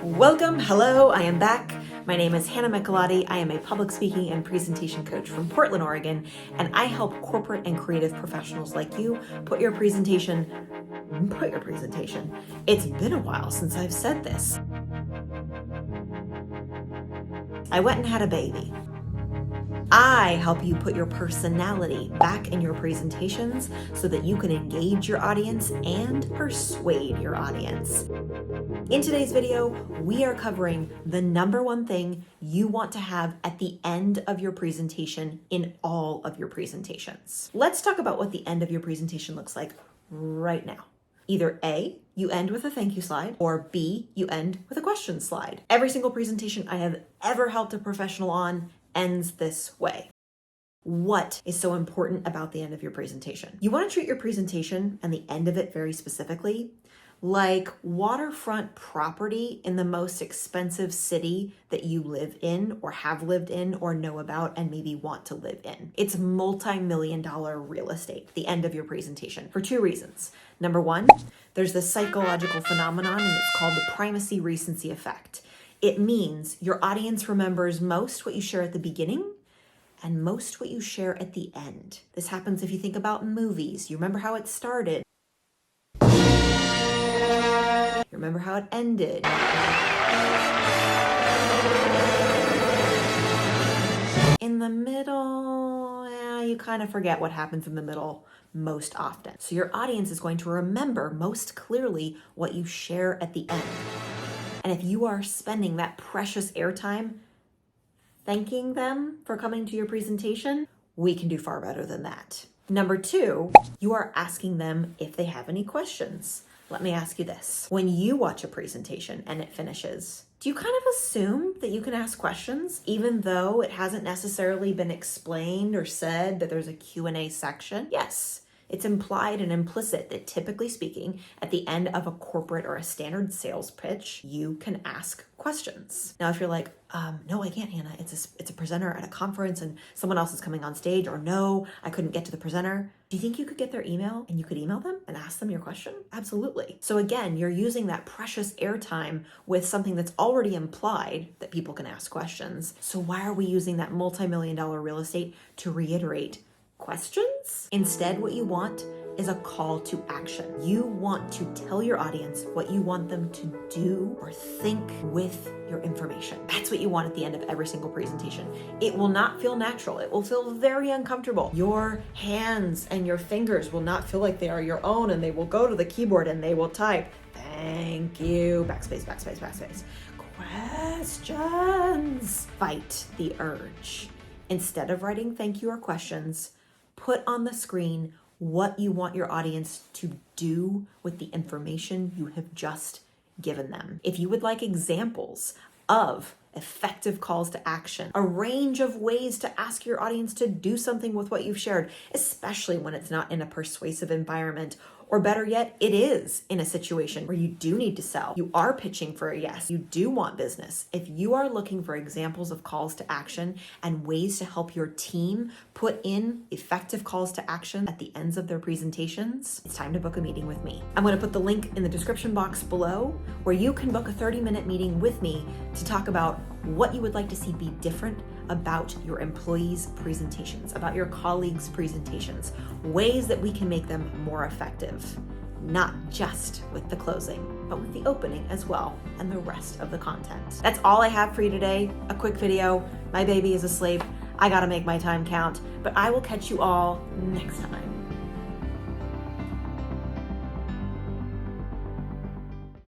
Welcome, hello, I am back. My name is Hannah Michelotti. I am a public speaking and presentation coach from Portland, Oregon, and I help corporate and creative professionals like you put your presentation. It's been a while since I've said this. I went and had a baby. I help you put your personality back in your presentations so that you can engage your audience and persuade your audience. In today's video, we are covering the number one thing you want to have at the end of your presentation in all of your presentations. Let's talk about what the end of your presentation looks like right now. Either A, you end with a thank you slide, or B, you end with a question slide. Every single presentation I have ever helped a professional on ends this way. What is so important about the end of your presentation? You want to treat your presentation and the end of it very specifically like waterfront property in the most expensive city that you live in or have lived in or know about and maybe want to live in. It's multi-million-dollar real estate, the end of your presentation, for two reasons. Number one, there's this psychological phenomenon and it's called the primacy recency effect. It means your audience remembers most what you share at the beginning and most what you share at the end. This happens if you think about movies. You remember how it started. You remember how it ended. In the middle, you kind of forget what happens in the middle most often. So your audience is going to remember most clearly what you share at the end. And if you are spending that precious airtime thanking them for coming to your presentation, we can do far better than that. Number two, you are asking them if they have any questions. Let me ask you this. When you watch a presentation and it finishes, do you kind of assume that you can ask questions even though it hasn't necessarily been explained or said that there's a Q&A section? Yes. It's implied and implicit that typically speaking, at the end of a corporate or a standard sales pitch, you can ask questions. Now, if you're like, no, I can't, Hannah. It's a presenter at a conference and someone else is coming on stage, or no, I couldn't get to the presenter. Do you think you could get their email and you could email them and ask them your question? Absolutely. So again, you're using that precious airtime with something that's already implied that people can ask questions. So why are we using that multi-million-dollar real estate to reiterate questions? Instead, what you want is a call to action. You want to tell your audience what you want them to do or think with your information. That's what you want at the end of every single presentation. It will not feel natural. It will feel very uncomfortable. Your hands and your fingers will not feel like they are your own, and they will go to the keyboard and they will type, thank you, backspace, backspace, backspace. Questions. Fight the urge. Instead of writing thank you or questions, put on the screen what you want your audience to do with the information you have just given them. If you would like examples of effective calls to action, a range of ways to ask your audience to do something with what you've shared, especially when it's not in a persuasive environment, or better yet, it is in a situation where you do need to sell. You are pitching for a yes. You do want business. If you are looking for examples of calls to action and ways to help your team put in effective calls to action at the ends of their presentations, it's time to book a meeting with me. I'm going to put the link in the description box below where you can book a 30-minute meeting with me to talk about what you would like to see be different about your employees' presentations, about your colleagues' presentations, ways that we can make them more effective, not just with the closing, but with the opening as well and the rest of the content. That's all I have for you today. A quick video. My baby is asleep. I gotta make my time count, but I will catch you all next time.